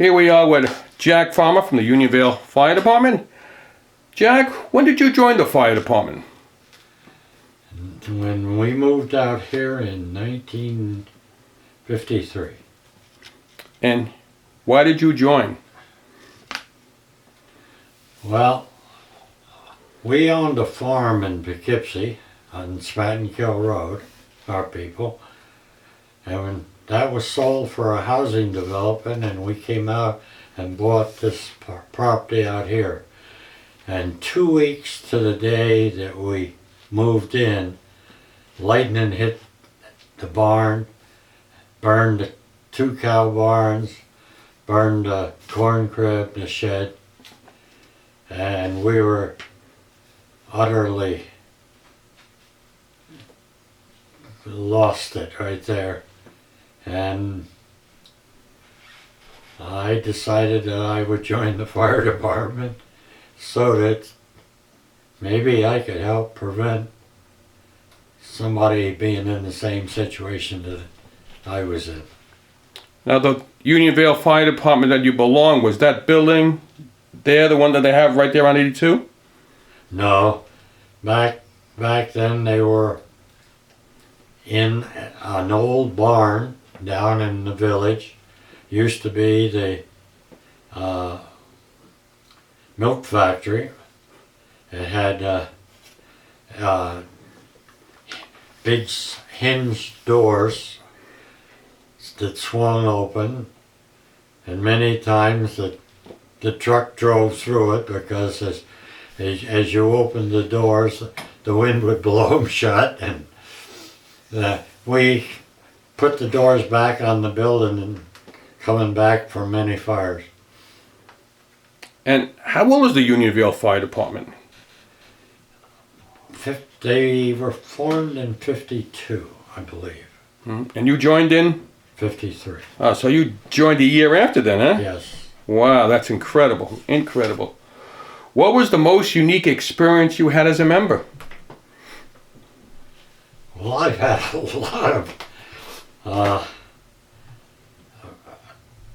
Here we are with Jack Farmer from the Unionvale Fire Department. Jack, when did you join the fire department? When we moved out here in 1953. And why did you join? Well, we owned a farm in Poughkeepsie on Spattenkill Road, our people, and when that was sold for a housing development, and we came out and bought this property out here. And 2 weeks to the day that we moved in, lightning hit the barn, burned the 2 cow barns, burned the corn crib, the shed, and we were utterly lost it right there. And I decided that I would join the fire department so that maybe I could help prevent somebody being in the same situation that I was in. Now, the Unionvale Fire Department that you belong, was that building there, the one that they have right there on 82? No, back then they were in an old barn down in the village. Used to be the milk factory. It had big hinged doors that swung open, and many times the truck drove through it because as you opened the doors, the wind would blow them shut, and we put the doors back on the building and coming back from many fires. And how old is the Unionvale Fire Department? They were formed in 52, I believe. And you joined in? 53. So you joined a year after then, huh? Yes. Wow, that's incredible. Incredible. What was the most unique experience you had as a member? Well, I've had a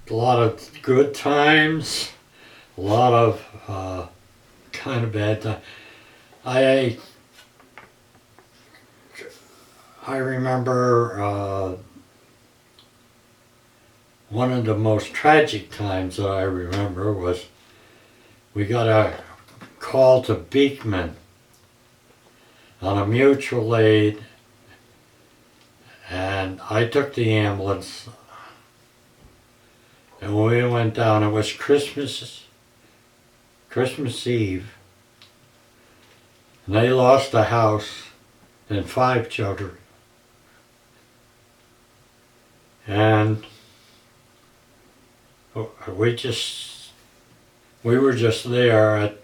lot of good times, a lot of kind of bad times. I remember one of the most tragic times that I remember was we got a call to Beekman on a mutual aid, and I took the ambulance, and when we went down, it was Christmas Eve, and they lost a house and 5 children. And we were just there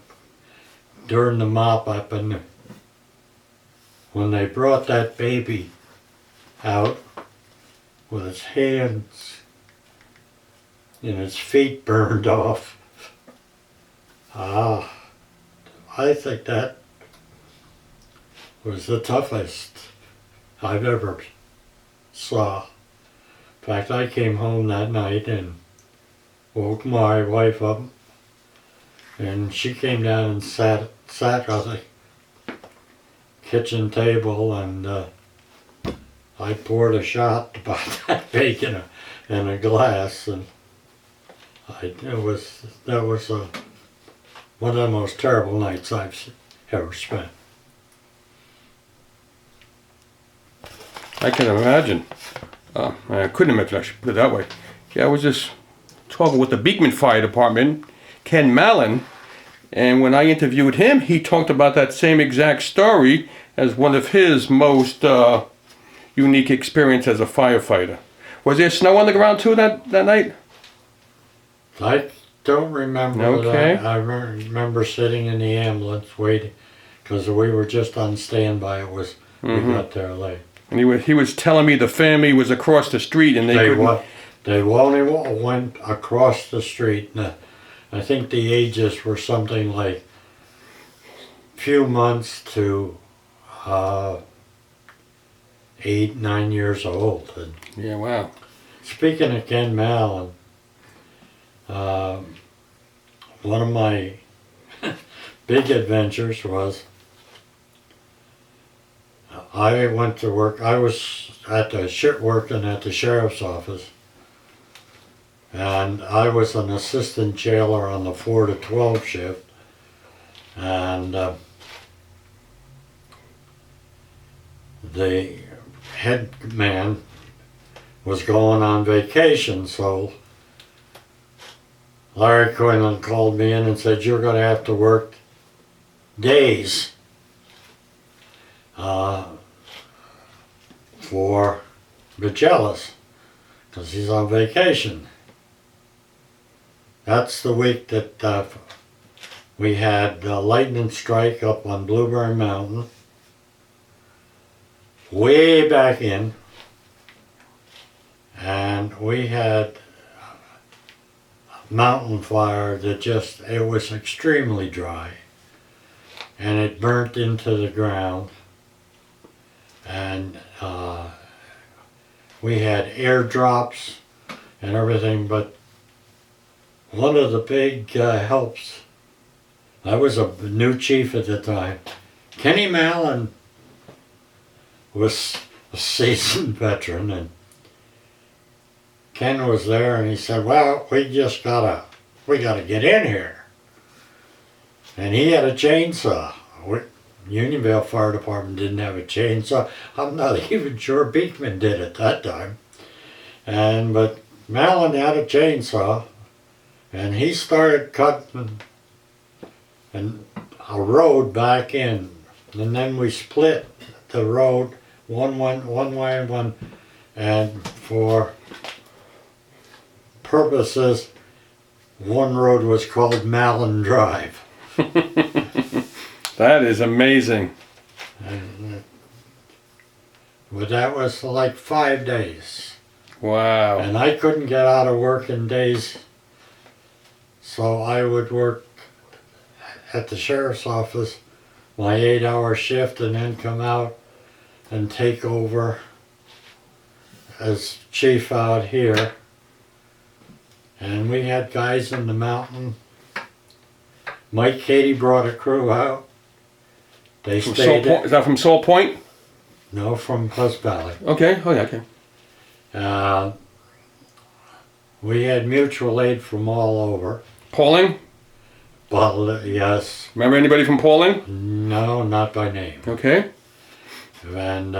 during the mop up, and when they brought that baby out with its hands and its feet burned off, I think that was the toughest I've ever saw. In fact, I came home that night and woke my wife up, and she came down and sat on the kitchen table, and I poured a shot about that big in a glass, and that was one of the most terrible nights I've ever spent. I can imagine. I couldn't imagine, I should put it that way. Yeah, I was just talking with the Beekman Fire Department, Ken Mallon, and when I interviewed him, he talked about that same exact story as one of his most unique experience as a firefighter. Was there snow on the ground too that night? I don't remember. Okay. I remember sitting in the ambulance waiting, because we were just on standby. We got there late. And he was telling me the family was across the street and they couldn't... They only went across the street. And I think the ages were something like few months to 8, 9 years old. And yeah, wow. speaking of Ken Mallon, one of my big adventures was I went to work. I was working at the sheriff's office, and I was an assistant jailer on the 4 to 12 shift, and the head man was going on vacation, so Larry Quinlan called me in and said, "You're going to have to work days for Vigelis because he's on vacation." That's the week that we had a lightning strike up on Blueberry Mountain, way back in, and we had a mountain fire that it was extremely dry, and it burnt into the ground, and we had airdrops and everything, but one of the big helps, I was a new chief at the time. Kenny Mallon was a seasoned veteran, and Ken was there, and he said, "Well, we gotta get in here." And he had a chainsaw. Unionvale Fire Department didn't have a chainsaw. I'm not even sure Beekman did at that time. But Mallon had a chainsaw, and he started cutting a road back in, and then we split the road one way, and for purposes, one road was called Mallon Drive. That is amazing. But that was like 5 days. Wow. And I couldn't get out of work in days, so I would work at the sheriff's office my 8-hour shift and then come out and take over as chief out here. And we had guys in the mountain. Mike Cady brought a crew out. They From stayed. Is that from Saul Point? No, from Pleasant Valley. Okay. Oh yeah. Okay. We had mutual aid from all over. Pauling? But yes. Remember anybody from Pauling? No, not by name. Okay. And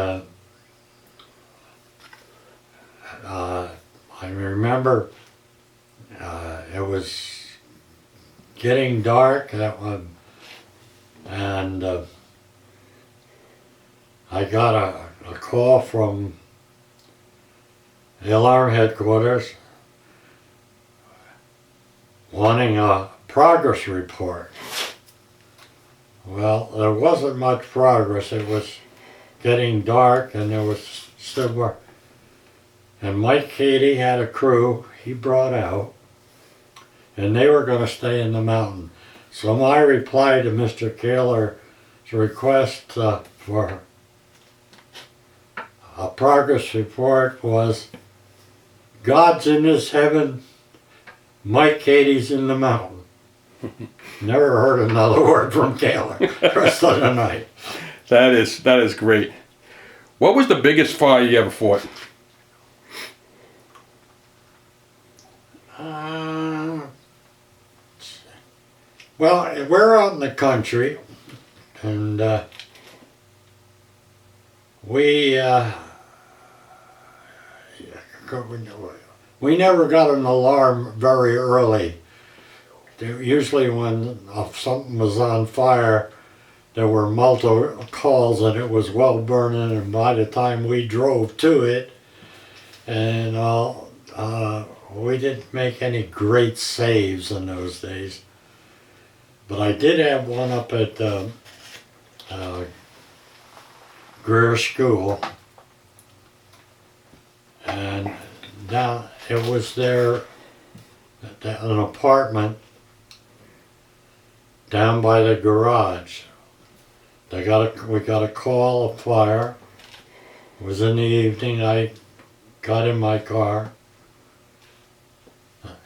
I remember it was getting dark that one, and I got a call from the alarm headquarters wanting a progress report. Well, there wasn't much progress. It was getting dark, and there was still work. And Mike Cady had a crew he brought out, and they were going to stay in the mountain. So my reply to Mr. Kaler's request for a progress report was, "God's in his heaven, Mike Cady's in the mountain." Never heard another word from Kaler the rest of the night. That is great. What was the biggest fire you ever fought? Well, we're out in the country, and we never got an alarm very early. Usually when something was on fire, there were multiple calls and it was well burning, and by the time we drove to it, and we didn't make any great saves in those days. But I did have one up at Greer School, and down it was there, an apartment down by the garage. We got a call of fire. It was in the evening. I got in my car,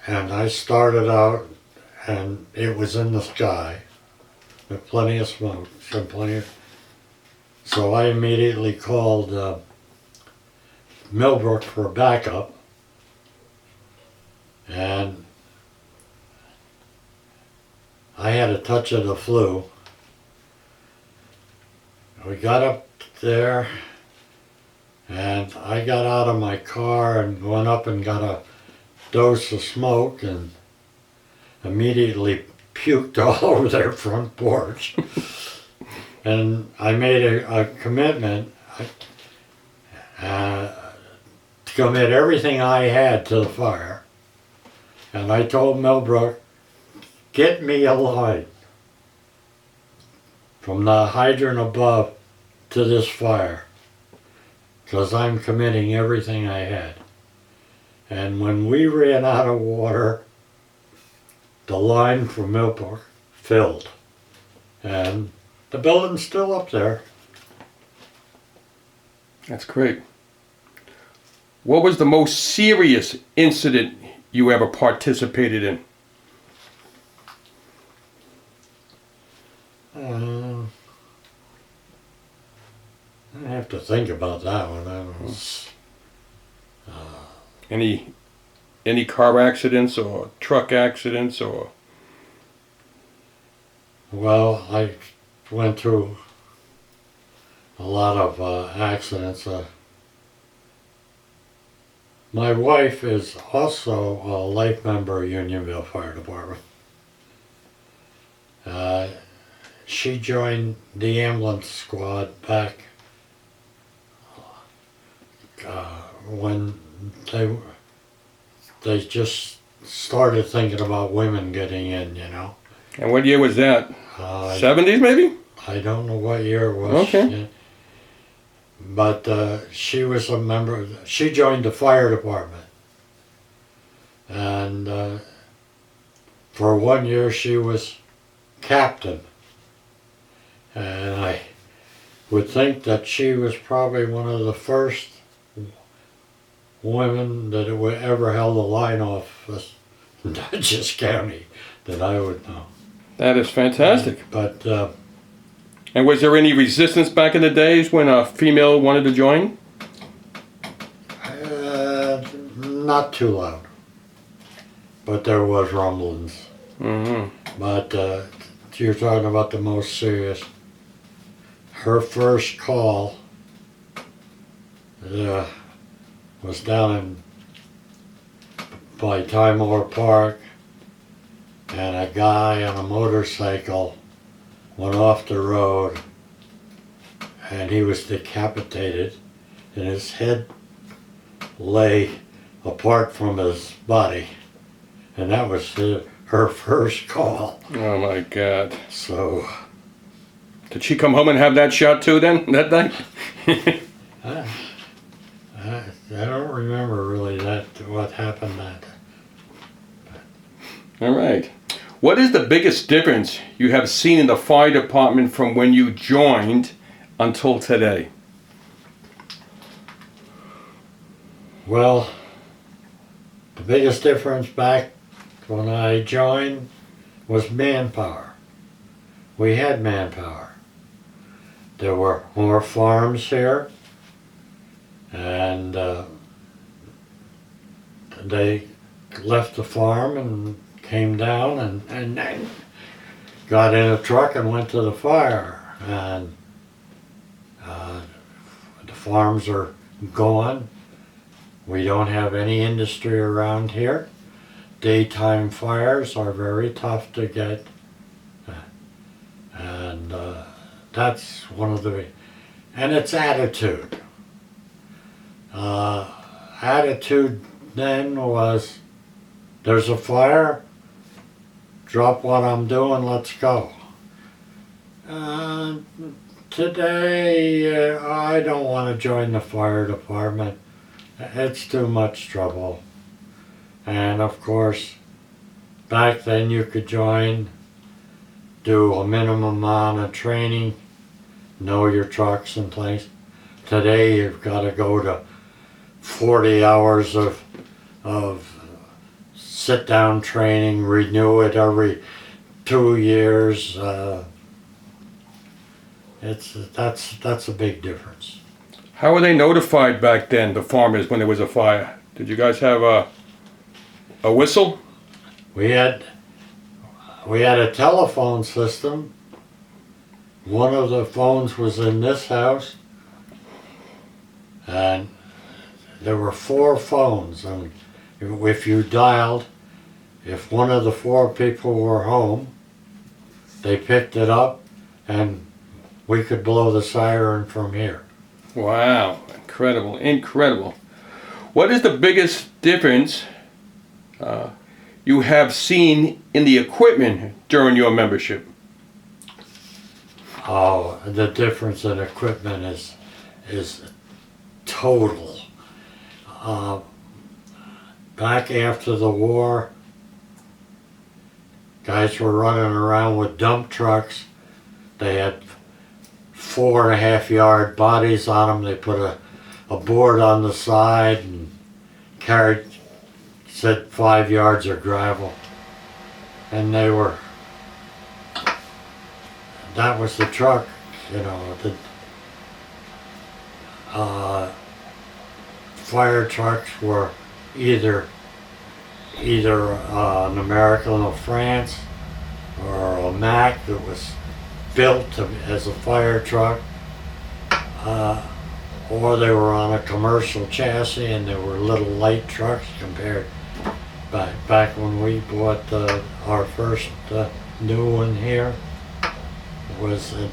And I started out, and it was in the sky, with plenty of smoke, so I immediately called Millbrook for backup, and I had a touch of the flu. We got up there, and I got out of my car and went up and got a dose of smoke and immediately puked all over their front porch. And I made a commitment to commit everything I had to the fire. And I told Millbrook, get me a line from the hydrant above to this fire, because I'm committing everything I had. And when we ran out of water, the line from Millbrook filled. And the building's still up there. That's great. What was the most serious incident you ever participated in? I have to think about that one. That was, Any car accidents or truck accidents or? well, I went through a lot of accidents. My wife is also a life member of Unionvale Fire Department. She joined the ambulance squad back when they just started thinking about women getting in, you know. And what year was that? 70s maybe? I don't know what year it was. Okay. Yeah. But she was a member, she joined the fire department. And for 1 year she was captain. And I would think that she was probably one of the first women that would ever held a line off Dutchess County that I would know. That is fantastic. But And was there any resistance back in the days when a female wanted to join? not too loud. But there was rumblings. Mm-hmm. But you're talking about the most serious. Her first call was down by Timor Park, and a guy on a motorcycle went off the road, and he was decapitated, and his head lay apart from his body, and that was her first call. Oh my God. So Did she come home and have that shot too then, that night? I don't remember really what happened that. All right. What is the biggest difference you have seen in the fire department from when you joined until today? Well, the biggest difference back when I joined was manpower. We had manpower. There were more farms here, and they left the farm and came down and got in a truck and went to the fire. And the farms are gone. We don't have any industry around here. Daytime fires are very tough to get. And that's one of the, and it's attitude. Attitude then was, there's a fire, drop what I'm doing, let's go. Today, I don't want to join the fire department. It's too much trouble. And of course, back then you could join, do a minimum amount of training, know your trucks and things. Today you've got to go to 40 hours of sit-down training, renew it every 2 years. That's a big difference. How were they notified back then, the farmers, when there was a fire? Did you guys have a whistle? We had a telephone system. One of the phones was in this house, and there were 4 phones, and if you dialed, if one of the 4 people were home, they picked it up and we could blow the siren from here. Wow, incredible, incredible. What is the biggest difference you have seen in the equipment during your membership? Oh, the difference in equipment is total. Back after the war, guys were running around with dump trucks. They had 4.5-yard bodies on them. They put a board on the side and said 5 yards of gravel. And that was the truck, you know. Fire trucks were either an American of France or a Mack that was built as a fire truck, or they were on a commercial chassis, and they were little light trucks compared back when we bought our first new one here. It was in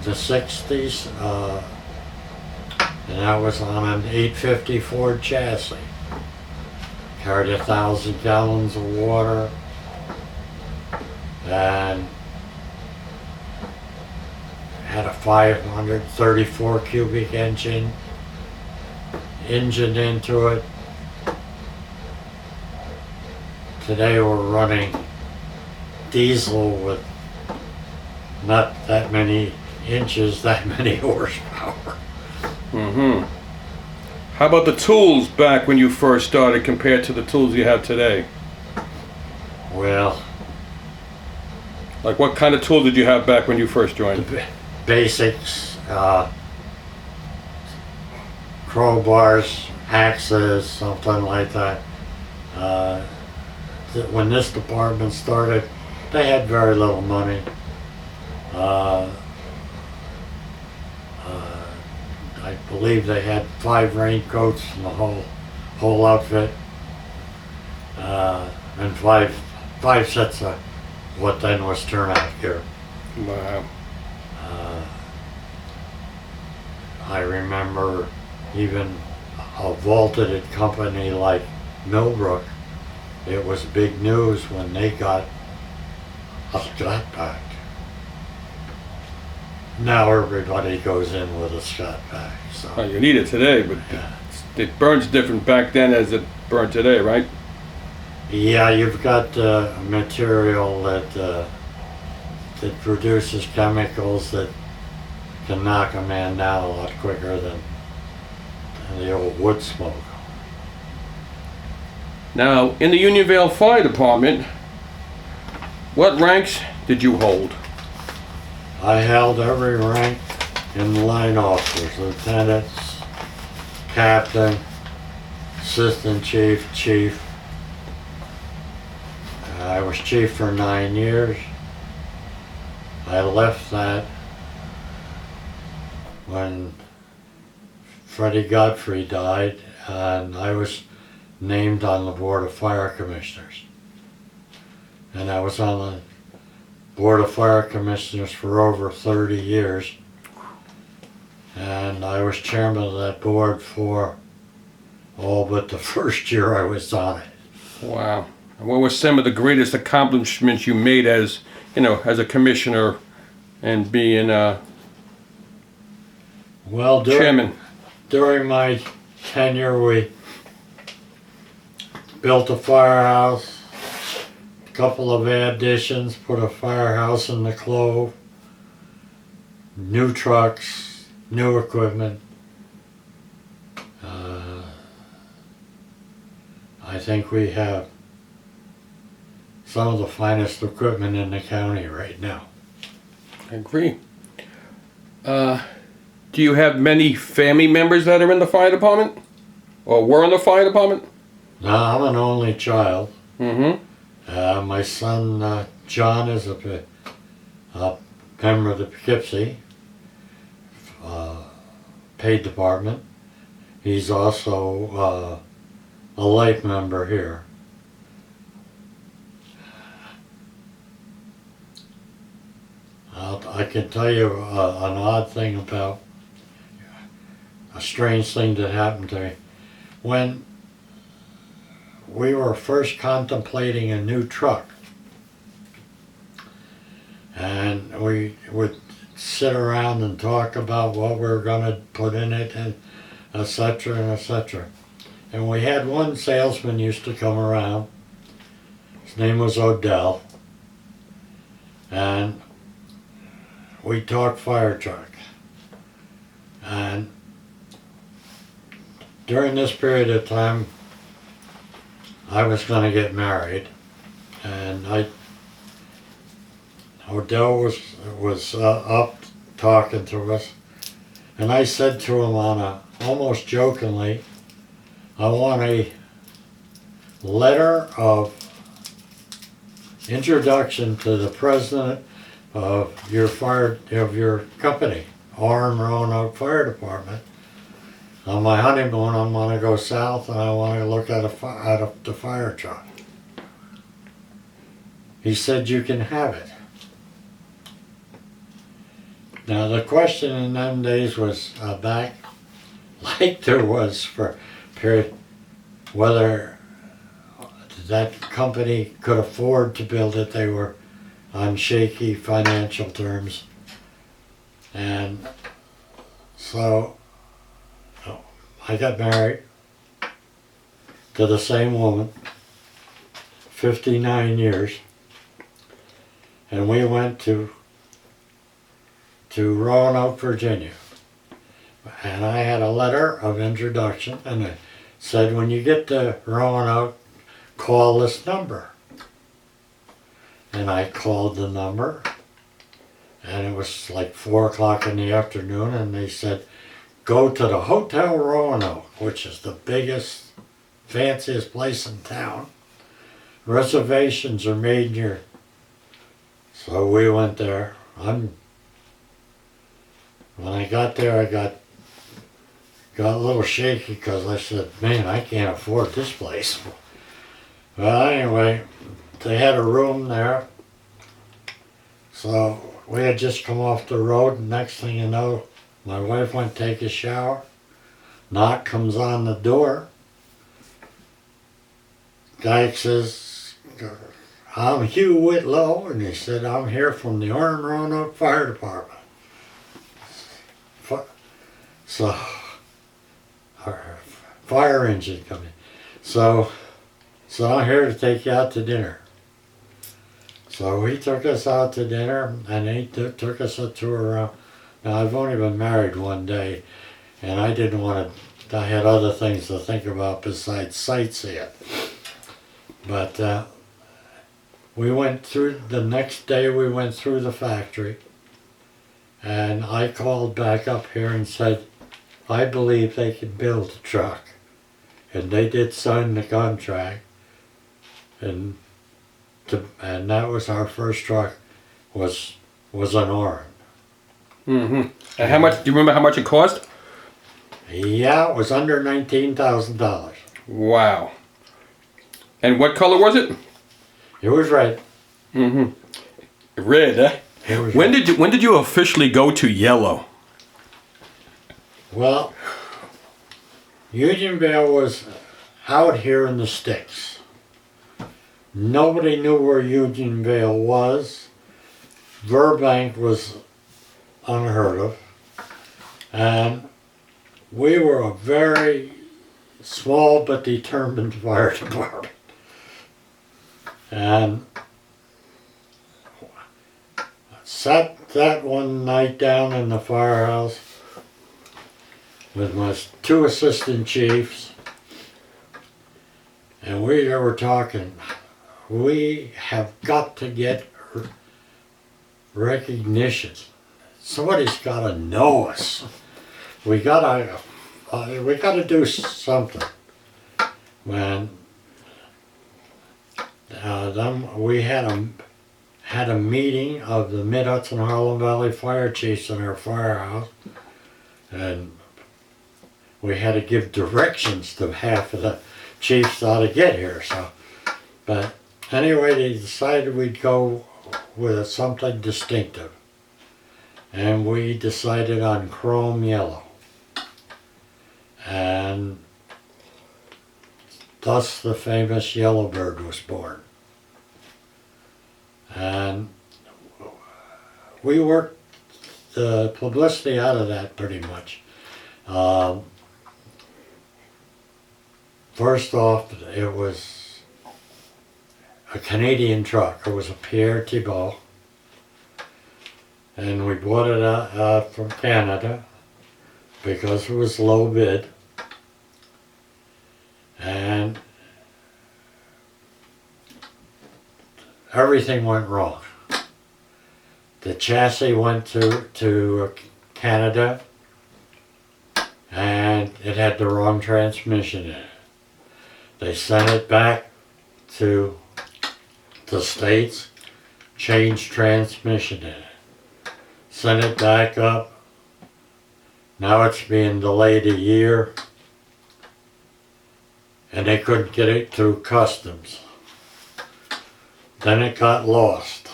the 60s, and that was on an 850 Ford chassis. Carried 1,000 gallons of water, and had a 534 cubic engine into it. Today we're running diesel with not that many inches, that many horsepower. Mm-hmm. How about the tools back when you first started compared to the tools you have today? Well, like what kind of tools did you have back when you first joined? the basics, crowbars, axes, something like that. When this department started, they had very little money. I believe they had 5 raincoats in the whole outfit, and five sets of what then was turnout gear. Wow. I remember even a vaulted company like Millbrook. It was big news when they got a Scott pack. Now everybody goes in with a Scott pack. So Oh, you need it today, but yeah. it burns different back then as it burned today, right? Yeah, you've got material that produces chemicals that can knock a man down a lot quicker than the old wood smoke. Now, in the Unionvale Fire Department, what ranks did you hold? I held every rank in line officers, lieutenants, captain, assistant chief, chief. I was chief for 9 years. I left that when Freddie Godfrey died, and I was named on the Board of Fire Commissioners. And I was on the Board of Fire Commissioners for over 30 years. And I was chairman of that board for all but the first year I was on it. Wow. And what were some of the greatest accomplishments you made as, as a commissioner and being Well, chairman? during my tenure, we built a firehouse, a couple of additions, put a firehouse in the Clove, new trucks, new equipment. I think we have some of the finest equipment in the county right now. I agree. Do you have many family members that are in the fire department? Or were in the fire department? Now, I'm an only child. Mm-hmm. My son John is a member of the Poughkeepsie paid department. He's also a life member here. I can tell you an odd thing about a strange thing that happened to me. When we were first contemplating a new truck, and we would sit around and talk about what we were going to put in it, and etc. and etc. And we had one salesman used to come around. His name was Odell, and we talked fire truck. And during this period of time, I was going to get married, and Odell was up talking to us, and I said to him almost jokingly, I want a letter of introduction to the president of your company, Orem Roanoke Fire Department. On my honeymoon, I'm going to go south, and I want to look at the fire truck. He said, you can have it. Now, the question in them days was back, like there was for a period, whether that company could afford to build it. They were on shaky financial terms. And so I got married to the same woman, 59 years, and we went to Roanoke, Virginia. And I had a letter of introduction, and it said, when you get to Roanoke, call this number. And I called the number, and it was like 4 o'clock in the afternoon, and they said, go to the Hotel Roanoke, which is the biggest, fanciest place in town. Reservations are made here. So we went there. When I got there, I got a little shaky because I said, man, I can't afford this place. Well, anyway, they had a room there. So we had just come off the road, and next thing you know, my wife went to take a shower. Knock comes on the door. Guy says, I'm Hugh Whitlow, and he said, I'm here from the Orem Roanoke Fire Department. So, our fire engine coming. So I'm here to take you out to dinner. So he took us out to dinner, and he took us a tour around. Now, I've only been married one day, and I didn't want to, I had other things to think about besides sightseeing. But we went through, the next day we went through the factory, and I called back up here and said, I believe they can build a truck. And they did sign the contract, and that was our first truck, was an Orem. Mm-hmm. And how much, do you remember how much it cost? Yeah, it was under $19,000. Wow. And what color was it? It was red. Mm-hmm. Red, eh? It was When red. did you officially go to yellow? Well, Unionvale was out here in the sticks. Nobody knew where Unionvale was. Burbank was unheard of. And we were a very small but determined fire department. And sat that one night down in the firehouse with my 2 assistant chiefs, And we were talking, we have got to get recognition. Somebody's got to know us. We gotta do something. When we had a meeting of the Mid-Hudson Harlem Valley Fire Chiefs in our firehouse, and we had to give directions to half of the chiefs how to get here. So, but anyway, they decided we'd go with something distinctive, and we decided on chrome yellow, and thus the famous Yellowbird was born. And we worked the publicity out of that pretty much. First off, it was a Canadian truck. It was a Pierre Thibault. And we bought it out from Canada because it was low bid. And everything went wrong. The chassis went to Canada, and it had the wrong transmission in it. They sent it back to the States, changed transmission in it. Sent it back up. Now it's being delayed a year, and they couldn't get it through customs. Then it got lost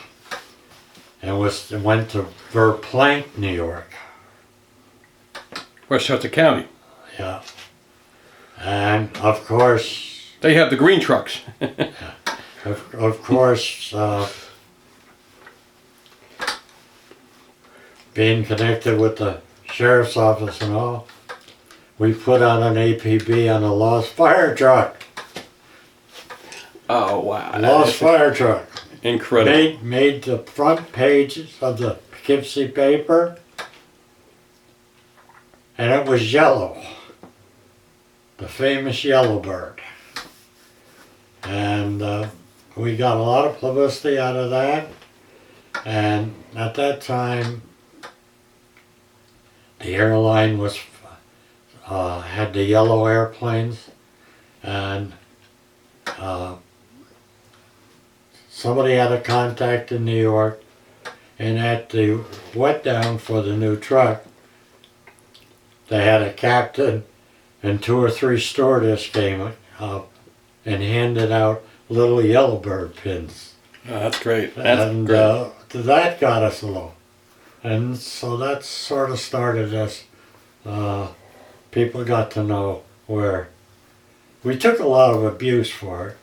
and went to Verplanck, New York. Westchester County. Yeah. And of course, They have the green trucks. of course, being connected with the sheriff's office and all, we put on an APB on a lost fire truck. Oh, wow. Lost fire truck. Incredible. Made the front pages of the Poughkeepsie paper, and it was yellow. The famous Yellowbird. And we got a lot of publicity out of that. And at that time, the airline was had the yellow airplanes, and somebody had a contact in New York, and at the wet down for the new truck, they had a captain and 2 or 3 stewardess came up and handed out little Yellowbird pins. Oh, that's great. And that got us along. And so that sort of started us. People got to know where we took a lot of abuse for it,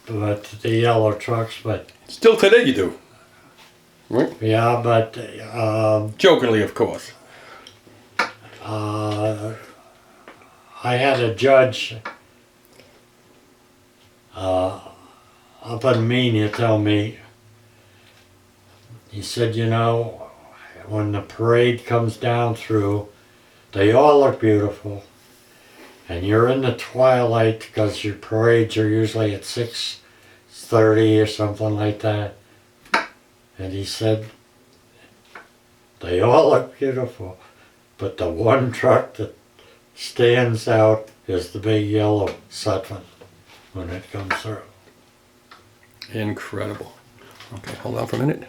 but the yellow trucks, but Still today you do. Right? yeah, but Jokingly, of course. I had a judge up in Maine tell me, he said, you know, when the parade comes down through, they all look beautiful, and you're in the twilight because your parades are usually at 6:30 or something like that. And he said, they all look beautiful, but the one truck that stands out is the big yellow Sutphen when it comes through. Incredible. Okay, hold on for a minute.